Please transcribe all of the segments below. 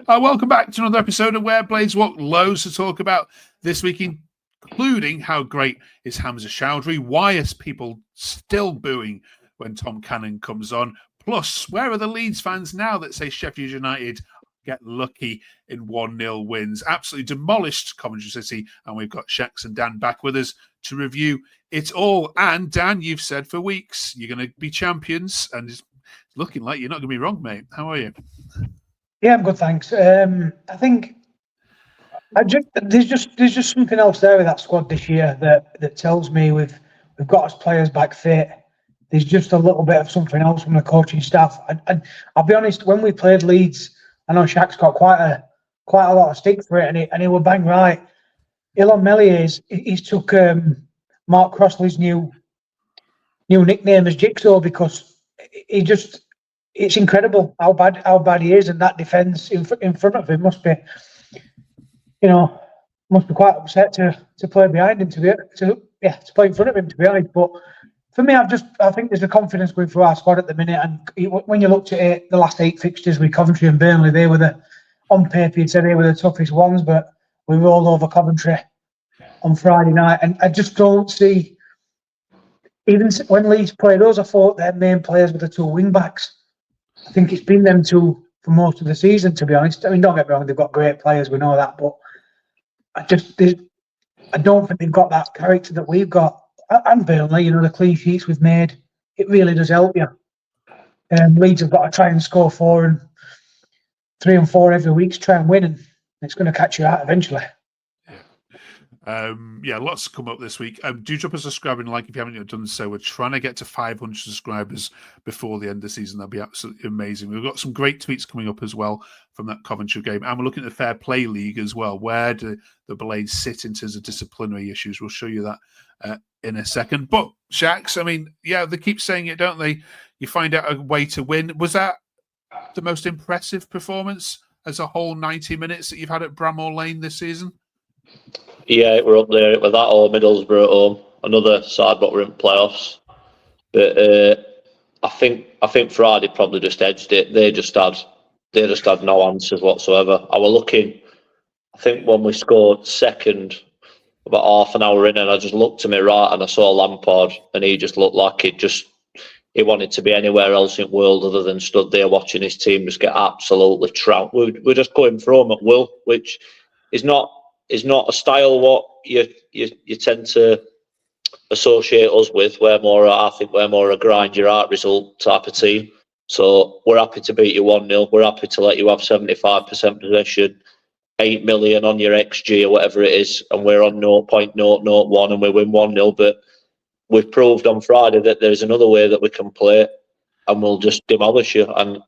Welcome back to another episode of Where Blades Walk. Loads to talk about this week, including how great is Hamza Chowdhury, why is people still booing when Tom Cannon comes on, plus where are the Leeds fans now that say Sheffield United get lucky in 1-0 wins, absolutely demolished Coventry City, and we've got Shex and Dan back with us to review it all. And Dan, you've said for weeks you're going to be champions, and it's looking like you're not going to be wrong, mate. How are you? Yeah, I'm good, thanks. I think there's just something else there with that squad this year that tells me we've got us players back fit. There's just a little bit of something else from the coaching staff. And I'll be honest, when we played Leeds, I know Shaq's got quite a lot of stick for it, and he was bang right. Ilon Meliers, he's took Mark Crossley's new nickname as Jigsaw because it's incredible how bad he is, and that defence in front of him must be quite upset to play behind him to play in front of him, to be honest. But for me, I think there's a confidence going through our squad at the minute, and when you looked at it, the last 8 fixtures with Coventry and Burnley, they were on paper you'd say they were the toughest ones, but we rolled over Coventry on Friday night, and I just don't see. Even when Leeds played us, I thought their main players were the 2 wing backs. I think it's been them 2 for most of the season, to be honest. I mean, don't get me wrong, they've got great players, we know that, but I don't think they've got that character that we've got. And Burnley, the clean sheets we've made, it really does help you. Leeds have got to try and score 3 and 4 every week to try and win, and it's going to catch you out eventually. Lots to come up this week. Do drop us a subscribe and like if you haven't yet done so. We're trying to get to 500 subscribers before the end of the season. That'd be absolutely amazing. We've got some great tweets coming up as well from that Coventry game, and we're looking at the Fair Play League as well. Where do the Blades sit in terms of disciplinary issues? We'll show you that in a second. But Shax, I mean, they keep saying it, don't they? You find out a way to win. Was that the most impressive performance as a whole 90 minutes that you've had at Bramall Lane this season? Yeah, we're up there with that or Middlesbrough at home. Another side, but we're in playoffs. But I think Friday probably just edged it. They just had no answers whatsoever. I was looking. I think when we scored second, about half an hour in, and I just looked to my right and I saw Lampard, and he just looked like he wanted to be anywhere else in the world other than stood there watching his team just get absolutely trounced. We're just going for him at will, which is not a style what you tend to associate us with. I think we're more a grind your heart result type of team. So we're happy to beat you 1-0. We're happy to let you have 75% possession, 8 million on your XG or whatever it is, and we're on 0.001 and we win 1-0. But we've proved on Friday that there's another way that we can play, and we'll just demolish you. And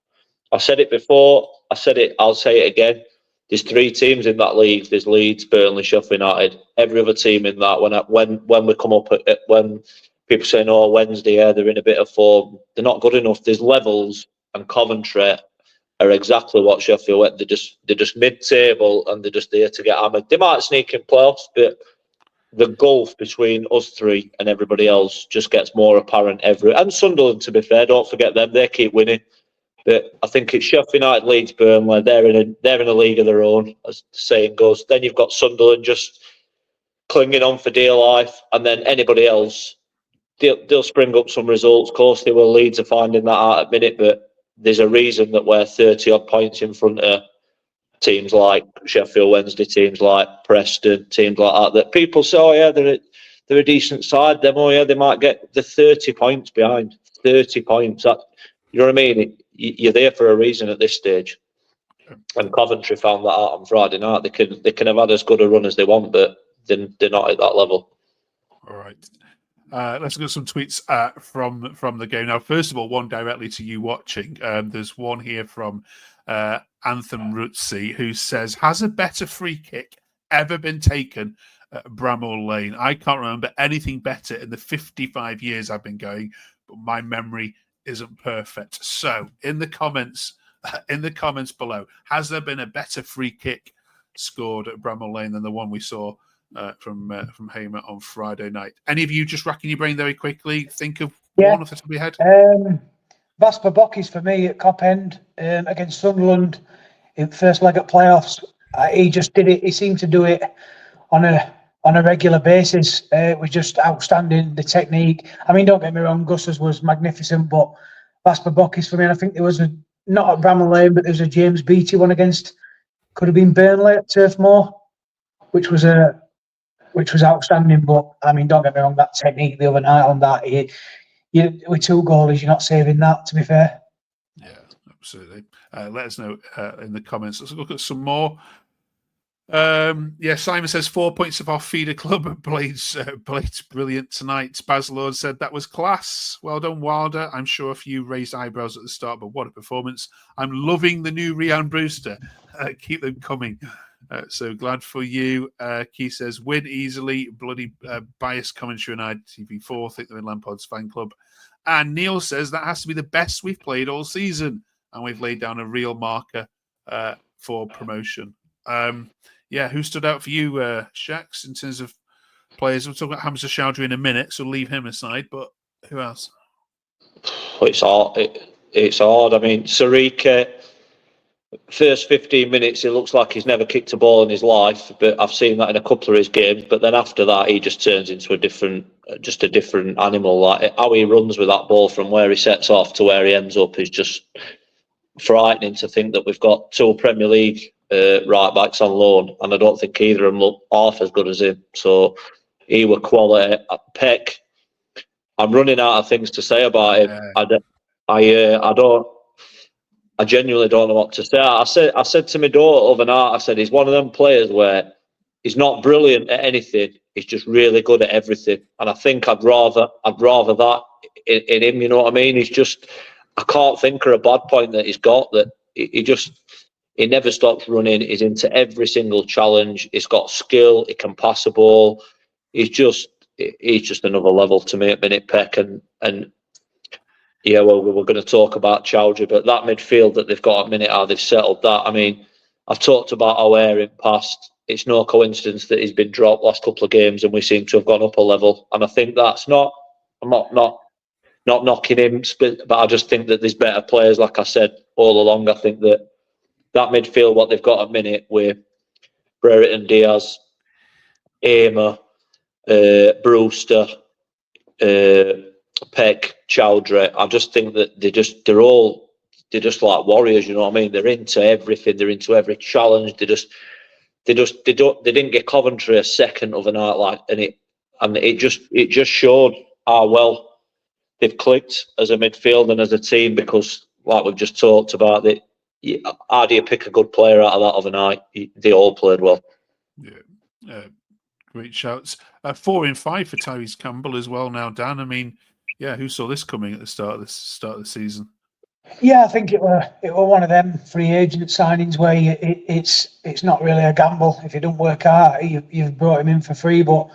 I said it before, I'll say it again. There's 3 teams in that league. There's Leeds, Burnley, Sheffield United. Every other team in that, when we come up, when people say, "Oh, Wednesday, they're in a bit of form," they're not good enough. There's levels, and Coventry are exactly what Sheffield went. They're just mid-table, and they're just there to get hammered. They might sneak in playoffs, but the gulf between us 3 and everybody else just gets more apparent and Sunderland, to be fair, don't forget them. They keep winning. But I think it's Sheffield United, Leeds, Burnley. They're in a league of their own, as the saying goes. Then you've got Sunderland just clinging on for dear life, and then anybody else, they'll spring up some results. Of course, they will. Leeds are finding that out at the minute, but there's a reason that we're 30 odd points in front of teams like Sheffield Wednesday, teams like Preston, teams like that. That people say, "Oh yeah, they're a decent side." Them, "Oh yeah, they might get the 30 points behind." 30 points. That, you know what I mean? You're there for a reason at this stage. And Coventry found that out on Friday night. They can have had as good a run as they want, but they're not at that level. All right. Let's get some tweets from the game. Now, first of all, one directly to you watching. There's one here from Anthem Rutzi who says, "Has a better free kick ever been taken at Bramall Lane? I can't remember anything better in the 55 years I've been going, but my memory isn't perfect." So, in the comments below, has there been a better free kick scored at Bramall Lane than the one we saw from Hamer on Friday night? Any of you just racking your brain very quickly? Think of one off the top of your head. Vasper Bocky's for me at Cop End against Sunderland. in first leg at playoffs. He just did it. He seemed to do it on a regular basis. It was just outstanding, the technique. I mean, don't get me wrong, Gus's was magnificent, but Vasper Bokis for me, and I think there was not at Bramall Lane, but there was a James Beattie one against, could have been Burnley at Turf Moor, which was outstanding. But I mean, don't get me wrong, that technique the other night on that, with 2 goalies, you're not saving that, to be fair. Yeah, absolutely. Let us know in the comments. Let's look at some more. Simon says 4 points of our feeder club. Blade's brilliant tonight. Baz Lord said that was class. Well done, Wilder. I'm sure a few raised eyebrows at the start, but what a performance. I'm loving the new Rian Brewster. Keep them coming. So glad for you. Keith says win easily. Bloody biased commentary on ITV4. Think they're in Lampard's fan club. And Neil says that has to be the best we've played all season, and we've laid down a real marker for promotion. Who stood out for you, Shex, in terms of players? We'll talk about Hamza Chowdhury in a minute, so leave him aside. But who else? It's hard. I mean, Siriki, first 15 minutes, it looks like he's never kicked a ball in his life, but I've seen that in a couple of his games. But then after that, he just turns into a different animal. Like how he runs with that ball from where he sets off to where he ends up is just frightening. To think that we've got 2 Premier League right backs on loan, and I don't think either of them look half as good as him. So he were quality. Peck, I'm running out of things to say about him. I genuinely don't know what to say. I said to my daughter overnight, I said he's one of them players where he's not brilliant at anything. He's just really good at everything, and I think I'd rather that in him. You know what I mean? He's just, I can't think of a bad point that he's got. That he never stops running. He's into every single challenge. He's got skill. He can pass a ball. He's just another level to me at minute, Peck. And yeah, well, we're going to talk about Choudhury, but that midfield that they've got at minute, how they've settled that. I mean, I've talked about O'Hare in past. It's no coincidence that he's been dropped last couple of games, and we seem to have gone up a level. And I think that's not. I'm not knocking him, but I just think that there's better players. Like I said all along, I think that midfield, what they've got at minute with brereton-diaz, Aimer, Brewster, Peck, Choudhury, I just think that they're just like warriors. You know what I mean? They're into everything. They're into every challenge. They didn't get Coventry a second overnight, it just showed how well they've clicked as a midfield and as a team, because like we've just talked about it. How do you pick a good player out of that overnight? They all played well. Yeah, great shouts. 4 in 5 for Tyrese Campbell as well. Now, Dan, I mean, who saw this coming at the start of the season? Yeah, I think it were one of them free agent signings where it's not really a gamble. If it don't work out, you've brought him in for free. But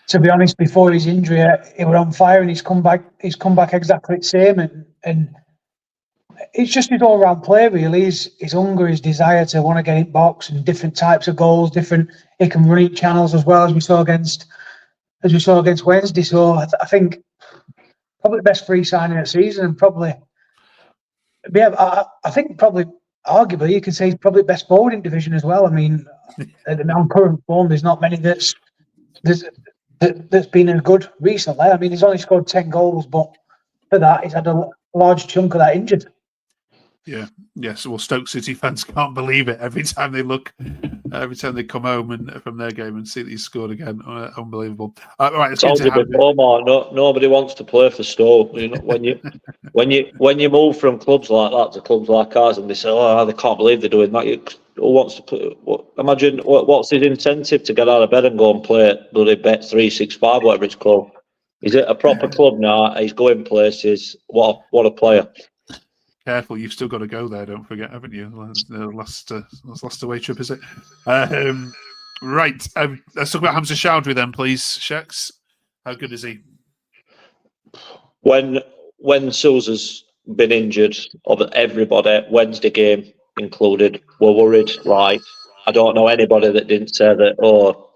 to be honest, before his injury, he was on fire, and he's come back exactly the same. And it's just his all-round play, really. His hunger, his desire to want to get in box and different types of goals. He can run each channels as well, as we saw against Wednesday. So I think probably the best free signing of the season, and probably. Yeah, I think probably, arguably, you could say he's probably best forward in division as well. I mean, on current form, there's not many that's been as good recently. I mean, he's only scored 10 goals, but for that, he's had a large chunk of that injured. Yeah, yes. Well, Stoke City fans can't believe it every time they come home and from their game and see that he's scored again. Unbelievable. Right, let's get to before, Mark, nobody wants to play for Stoke. You know, when you move from clubs like that to clubs like ours, and they say, "Oh, they can't believe they're doing that." Who wants to play? Imagine what's his incentive to get out of bed and go and play bloody Bet 365, whatever it's called. He's at a proper club now. He's going places. What a player! Careful, you've still got to go there. Don't forget, haven't you? Last away trip, is it? Right. Let's talk about Hamza Chowdhury then, please. Shex, how good is he? When Sousa's been injured, of everybody, Wednesday game included, were worried. Like, I don't know anybody that didn't say that. Oh,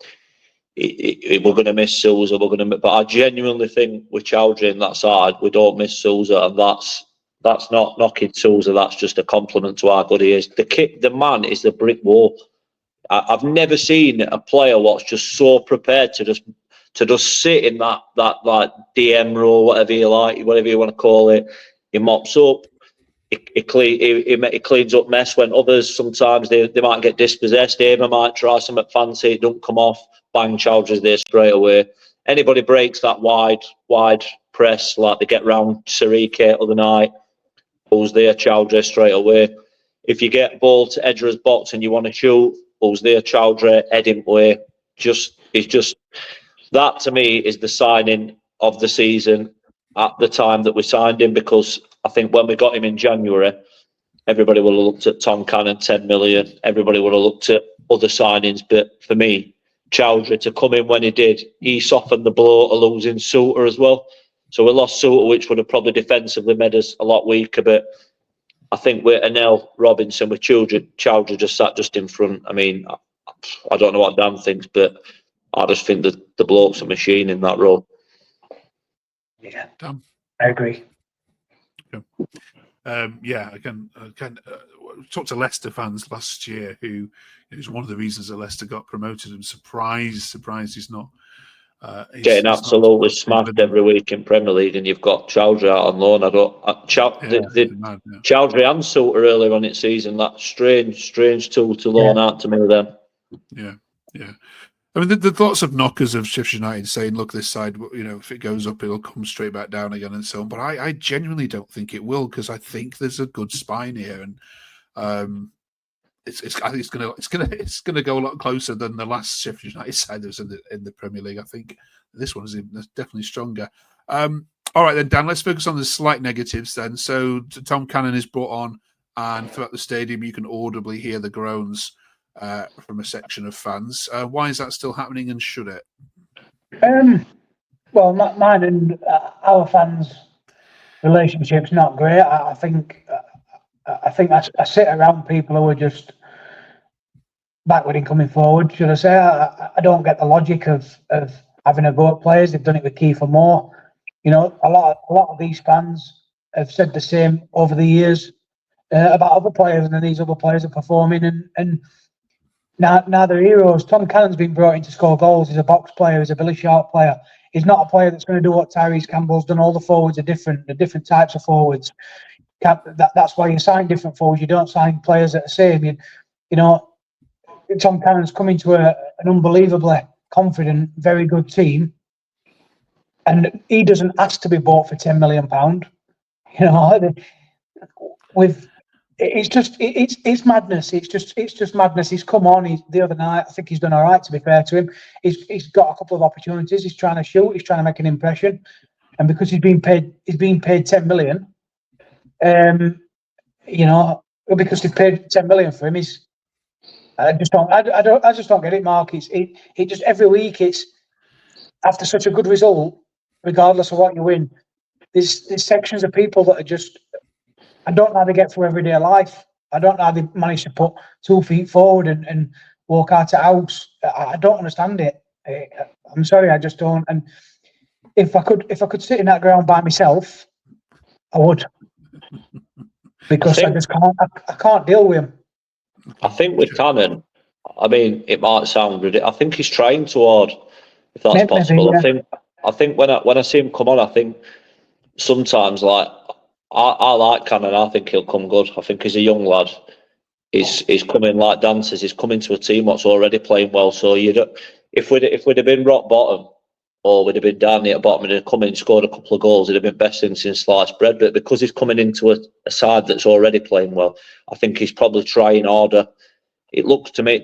we're going to miss Sousa. But I genuinely think with Choudhury in that side, we don't miss Sousa, and that's That's not knocking Sousa. That's just a compliment to how good he is. The man is the brick wall. I've never seen a player what's just so prepared to just sit in that like DM role, whatever you want to call it. He mops up. He cleans up mess when others sometimes they might get dispossessed. Ava might try something fancy, it don't come off. Bang, Choudhury's there straight away. Anybody breaks that wide press like they get round Siriki other night, who's there? Choudhury straight away. If you get ball to Edra's box and you want to shoot, who's there? Choudhury, head him away. It's just that to me is the signing of the season at the time that we signed him, because I think when we got him in January, everybody would have looked at Tom Cannon, 10 million. Everybody would have looked at other signings. But for me, Choudhury to come in when he did, he softened the blow of losing Suter as well. So we lost Suter, which would have probably defensively made us a lot weaker. But I think with Anel, Robinson, with Choudhury just sat just in front. I mean, I don't know what Dan thinks, but I just think that the bloke's a machine in that role. Yeah, Dan? I agree. Again, talked to Leicester fans last year, who is one of the reasons that Leicester got promoted. I'm surprised he's not getting absolutely smashed every week in Premier League, and you've got Choudhury out on loan. Choudhury and Suter earlier on in season. That strange tool to loan out to me with them. Yeah. I mean, there's lots of knockers of Sheffield United saying, look, this side, if it goes up, it'll come straight back down again and so on. But I genuinely don't think it will, because I think there's a good spine here, and I think it's gonna go a lot closer than the last Sheffield United side that was in the Premier League. I think this one is definitely stronger. All right then, Dan, let's focus on the slight negatives then. So Tom Cannon is brought on, and throughout the stadium you can audibly hear the groans from a section of fans. Why is that still happening, and should it? Well, mine and our fans' relationship's not great. I think I sit around people who are just backward in coming forward, should I say. I don't get the logic of having a go at players. They've done it with Kiefer Moore. A lot of these fans have said the same over the years about other players, and then these other players are performing, and now they're heroes. Tom Cannon's been brought in to score goals. He's a box player. He's a Billy Sharp player. He's not a player that's going to do what Tyrese Campbell's done. All the forwards are different. The different types of forwards. That's why you sign different forwards. You don't sign players that are the same. Tom Cannon's coming to an unbelievably confident, very good team, and he doesn't ask to be bought for £10 million. It's madness. It's just madness. He's come on. The other night, I think he's done all right. To be fair to him, he's got a couple of opportunities. He's trying to shoot. He's trying to make an impression, and because he's being paid £10 million. Because they've paid £10 million for him. I just don't get it, Mark. It just every week it's after such a good result, regardless of what you win. There's sections of people that are just. I don't know how they get through everyday life. I don't know how they manage to put 2 feet forward and walk out of house. I don't understand it. I'm sorry, I just don't. And if I could sit in that ground by myself, I would, because I just can't. I can't deal with him. I think with Cannon, I mean, it might sound ridiculous. I think he's trying too hard, if that's possible. Yeah. I think when I see him come on, I think sometimes I like Cannon. I think he'll come good. I think he's a young lad. He's coming, like Dan says, he's coming to a team that's already playing well. So if we'd have been rock bottom, or we'd have been down near the bottom and he'd come in and scored a couple of goals, it'd have been best since sliced bread. But because he's coming into a side that's already playing well, I think he's probably trying harder. It looks to me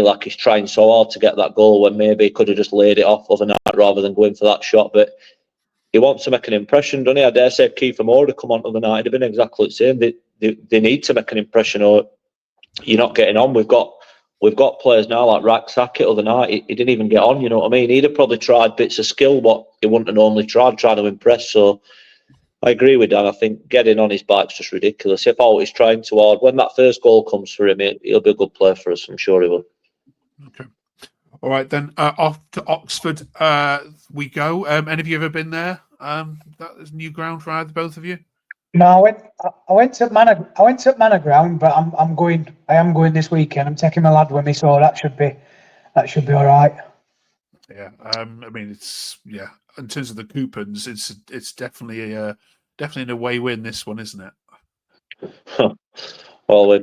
like he's trying so hard to get that goal when maybe he could have just laid it off overnight rather than going for that shot. But he wants to make an impression, doesn't he? I dare say if Kiefer Moore had come on the night, it'd have been exactly the same. They need to make an impression, or you're not getting on. We've got players now like Rack-Sackett other night. He didn't even get on, you know what I mean? He'd have probably tried bits of skill, what he wouldn't have normally tried, trying to impress. So I agree with Dan. I think getting on his bike's just ridiculous. If he's trying too hard, when that first goal comes for him, he'll be a good player for us. I'm sure he will. Okay. All right, then off to Oxford we go. Any of you ever been there? That is new ground for either both of you? No, I went to Manor Ground, but I am going this weekend. I'm taking my lad with me, so that should be all right. Yeah, I mean, it's in terms of the coupons, it's definitely an away win. This one, isn't it? Well,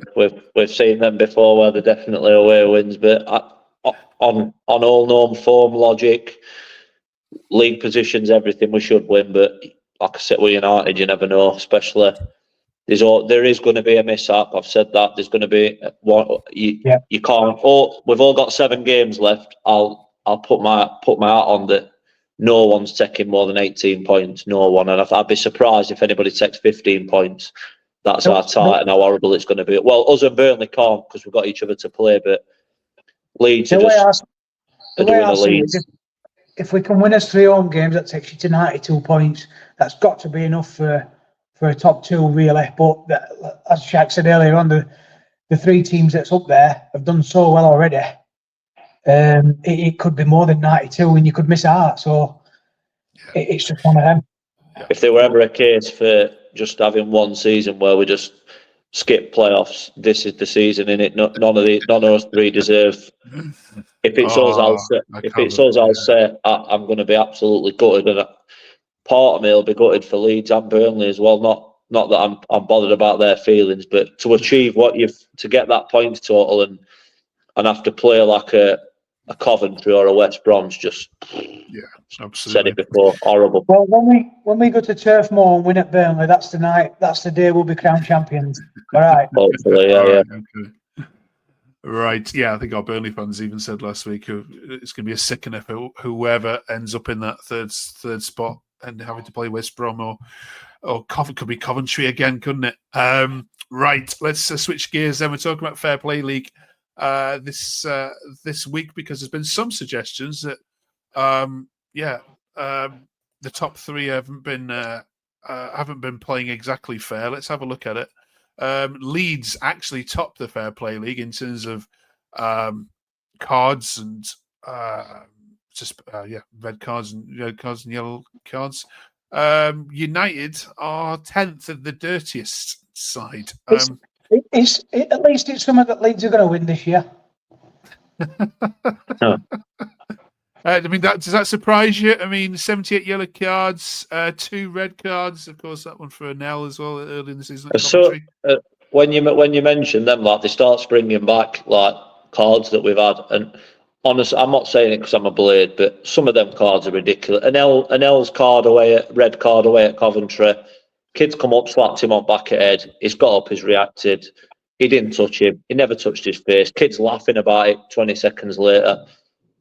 we've seen them before where they're definitely away wins, but on all known form, logic, league positions, everything, we should win. But like I said, with United, you never know. Especially there is going to be a mishap. I've said that there's going to be one. You can't. Oh, we've all got 7 games left. I'll put my hat on that. No one's taking more than 18 points. No one, and I'd be surprised if anybody takes 15 points. That's how tight and how horrible it's going to be. Well, us and Burnley can't because we've got each other to play. But Leeds are just doing a Leeds. If we can win us 3 home games, that takes you to 92 points. That's got to be enough for a top 2, really. But as Shex said earlier on, the 3 teams that's up there have done so well already. It could be more than 92, and you could miss out. So it's just one of them. If there were ever a case for just having one season where we just skip playoffs, this is the season, in it. None of us 3 deserve. If it's us, I'll say I'm going to be absolutely gutted, and part of me will be gutted for Leeds and Burnley as well. Not that I'm bothered about their feelings, but to achieve to get that point total and have to play like a Coventry or a West Brom's just absolutely. Said it before, horrible. Well, when we go to Turf Moor and win at Burnley, that's the day we'll be crowned champions. All right. Hopefully, yeah. Okay. Right, yeah. I think our Burnley fans even said last week it's going to be a sickener for whoever ends up in that third spot and having to play West Brom or could be Coventry again, couldn't it? Right, let's switch gears. Then we're talking about Fair Play League this week because there's been some suggestions that the top 3 haven't been playing exactly fair. Let's have a look at it. Leeds actually topped the Fair Play League in terms of cards and red cards and yellow cards. United are 10th of the dirtiest side. At least it's something that Leeds are going to win this year. I mean, does that surprise you? I mean, 78 yellow cards, 2 red cards. Of course, that one for Nell as well early in the season. So when you mention them, like they start springing back like cards that we've had, and honestly, I'm not saying it because I'm a blade, but some of them cards are ridiculous. An L's red card away at Coventry. Kids come up, slapped him on back of head. He's got up, he's reacted. He didn't touch him. He never touched his face. Kids laughing about it 20 seconds later.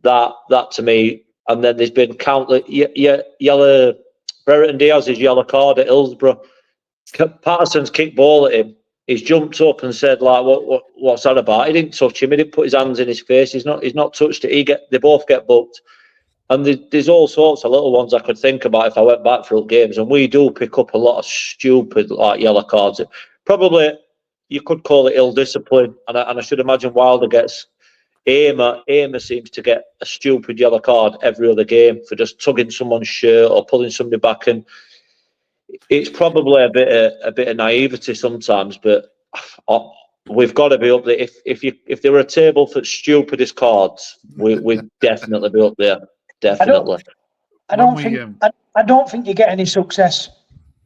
That to me, and then there's been countless yellow. Brereton-Diaz's yellow card at Hillsborough. Patterson's kicked ball at him. He's jumped up and said, like, what's that about? He didn't touch him. He didn't put his hands in his face. He's not touched it. They both get booked. And there's all sorts of little ones I could think about if I went back through games. And we do pick up a lot of stupid like yellow cards. Probably you could call it ill discipline. And I should imagine Wilder gets. Aimer seems to get a stupid yellow card every other game for just tugging someone's shirt or pulling somebody back, and it's probably a bit of naivety sometimes. But we've got to be up there. If there were a table for stupidest cards, we'd definitely be up there. Definitely. I don't think you get any success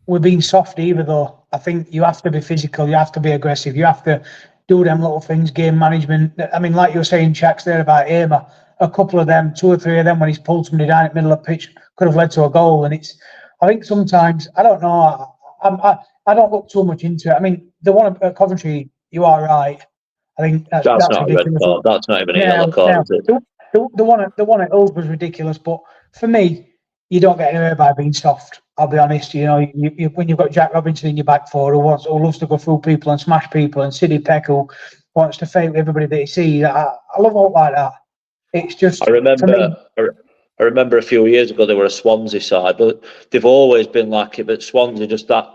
with being soft either, though. I think you have to be physical. You have to be aggressive. You have to do them little things, game management. I mean, like you were saying, Shex, there about Aimer, a couple of them, 2 or 3 of them, when he's pulled somebody down at the middle of the pitch, could have led to a goal. And I think sometimes, I don't know, I don't look too much into it. I mean, the one at Coventry, you are right. I think that's not ridiculous. A red card. That's not even a yellow card, is it? The one at Hills was ridiculous, but for me, you don't get anywhere by being soft. I'll be honest. You know, when you've got Jack Robinson in your back four who loves to go through people and smash people, and Sidney Peck who wants to fight with everybody that he sees. I love all like that. It's just. I remember a few years ago they were a Swansea side, but they've always been like it. But Swansea just that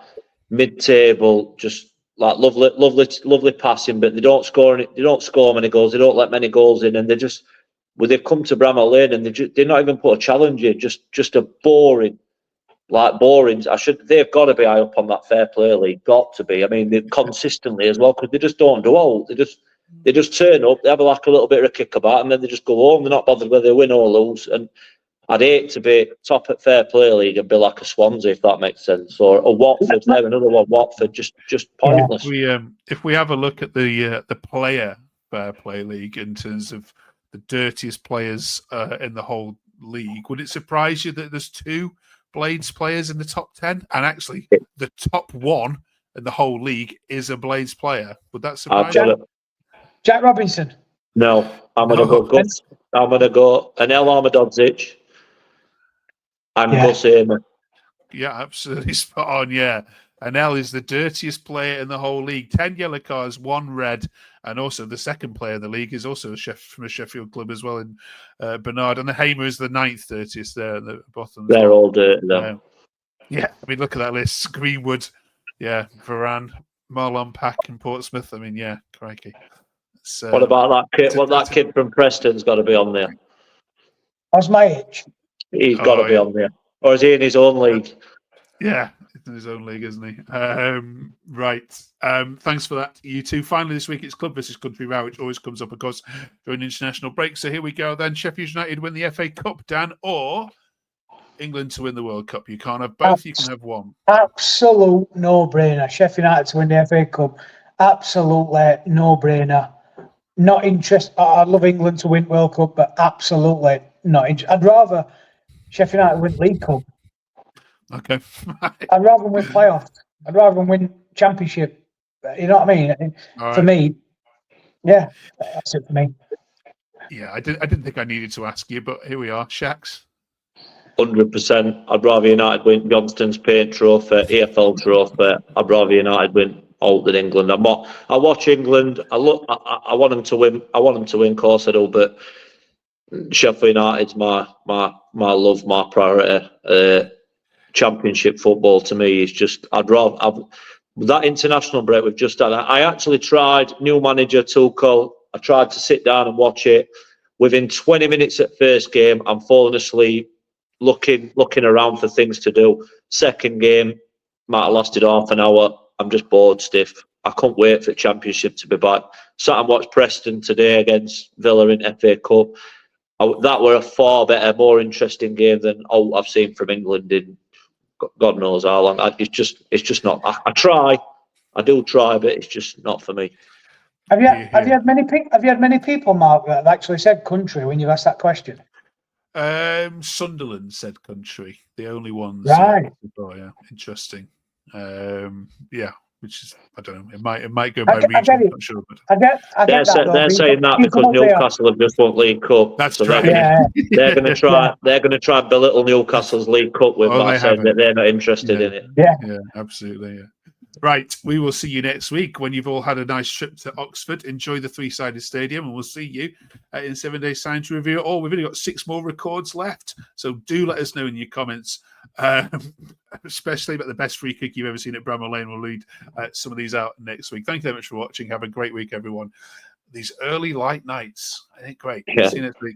mid-table, just like lovely passing, but they don't score many goals. They don't let many goals in, and they've come to Bramall Lane and they're not even put a challenge in. Just a boring like boring. They've got to be high up on that fair play league. Got to be. I mean, they consistently as well, because they just don't do all. They just turn up. They have like a little bit of a kickabout, and then they just go home. They're not bothered whether they win or lose. And I'd hate to be top at fair play league and be like a Swansea, if that makes sense, or a Watford. There, another one, Watford, just pointless. If we have a look at the player fair play league in terms of the dirtiest players in the whole league, would it surprise you that there's 2 Blades players in the top 10, and actually the top 1 in the whole league is a Blades player? Would that surprise you? Jack Robinson. No, I'm gonna go Gus. I'm gonna go Anel Ahmedodzic and Gus Eamer. Yeah, absolutely spot on. Yeah, Anel is the dirtiest player in the whole league. 10 yellow cards, 1 red, and also the second player in the league is also from a Sheffield club as well in Bernard. And the Hamer is the 9th dirtiest there at the bottom. They're all dirty though. Yeah, I mean, look at that list: Greenwood, Varane, Marlon, Peck, and Portsmouth. I mean, yeah, crikey. So, what about that kid? That kid from Preston's got to be on there. Osmajic. He's got to be on there. Or is he in his own league? Yeah, in his own league, isn't he? Right. Thanks for that, you two. Finally, this week it's club versus country row, which always comes up, of course, during international break. So here we go then. Sheffield United win the FA Cup, Dan, or England to win the World Cup. You can't have both, you can have one. Absolute no-brainer. Sheffield United to win the FA Cup. Absolutely no-brainer. Not interested. I'd love England to win World Cup, but absolutely not interested. I'd rather Sheffield United win League Cup. Okay. I'd rather win playoffs. I'd rather win Championship. You know what I mean? For me, yeah, that's it for me. Yeah, I didn't think I needed to ask you, but here we are. Shax? 100%. I'd rather United win Johnston's Paint Trophy, EFL Trophy. I'd rather United win all than England. I watch England. I want them to win. I want them to win, of course I do. But Sheffield United's my love, my priority. Championship football to me is just. I'd rather that international break we've just had. I actually tried new manager Tuchel. I tried to sit down and watch it. Within 20 minutes at first game, I'm falling asleep, looking around for things to do. Second game might have lasted half an hour. I'm just bored stiff. I can't wait for the Championship to be back. Sat and watched Preston today against Villa in FA Cup. That were a far better, more interesting game than all I've seen from England in God knows how long. It's just not. I do try, but it's just not for me. Have you had many people, Mark, that have actually said country when you asked that question? Sunderland said country. The only ones. Right. Oh yeah, interesting. Yeah, which is, I don't know. It might go by region. I'm not sure, but they're saying that because Newcastle have just won League Cup. That's so right. They're going to try. They're going to try and belittle Newcastle's League Cup with by saying that they're not interested in it. Yeah, absolutely. Yeah. Right, we will see you next week when you've all had a nice trip to Oxford. Enjoy the three-sided stadium, and we'll see you in 7 days' time to review it all. We've only got 6 more records left, so do let us know in your comments, especially about the best free kick you've ever seen at Bramall Lane. We'll read some of these out next week. Thank you very much for watching. Have a great week, everyone. These early light nights, I think, great. Yeah. See you next week.